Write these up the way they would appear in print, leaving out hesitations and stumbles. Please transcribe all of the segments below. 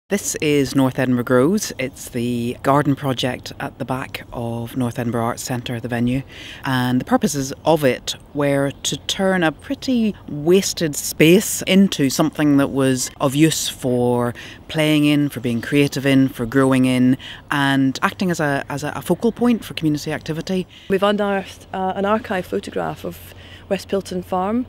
This is North Edinburgh Grows. It's the garden project at the back of North Edinburgh Arts Centre, the venue. And the purposes of it were to turn a pretty wasted space into something that was of use for playing in, for being creative in, for growing in, and acting as a focal point for community activity. We've unearthed an archive photograph of West Pilton Farm.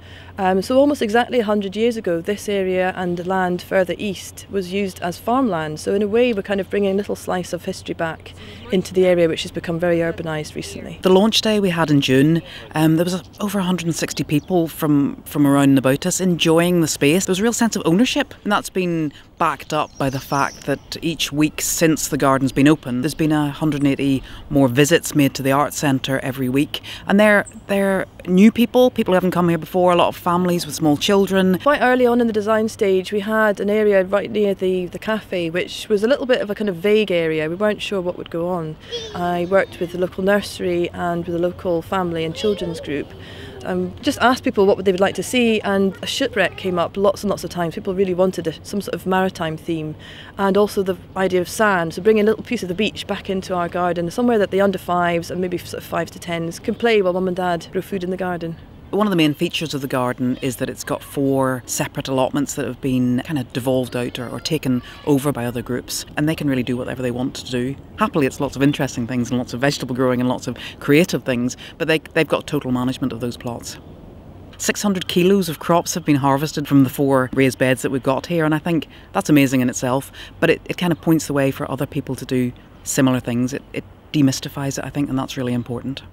So almost exactly 100 years ago, this area and the land further east was used as farmland. So in a way, we're kind of bringing a little slice of history back into the area, which has become very urbanised recently. The launch day we had in June, there was over 160 people from around and about us enjoying the space. There was a real sense of ownership, and that's been backed up by the fact that each week since the garden's been open, there's been 180 more visits made to the Arts Centre every week. And they're new people who haven't come here before, a lot of families with small children. Quite early on in the design stage, we had an area right near the cafe, which was a little bit of a kind of vague area. We weren't sure what would go on. I worked with the local nursery and with the local family and children's group. Just asked people what they would like to see, and a shipwreck came up lots and lots of times. People really wanted some sort of maritime theme, and also the idea of sand, so bringing a little piece of the beach back into our garden, somewhere that the under fives and maybe sort of 5 to 10s can play while mum and dad grow food in the garden. One of the main features of the garden is that it's got 4 separate allotments that have been kind of devolved out or taken over by other groups, and they can really do whatever they want to do. Happily, it's lots of interesting things and lots of vegetable growing and lots of creative things, but they've got total management of those plots. 600 kilos of crops have been harvested from the 4 raised beds that we've got here, and I think that's amazing in itself, but it kind of points the way for other people to do similar things. It demystifies it, I think, and that's really important.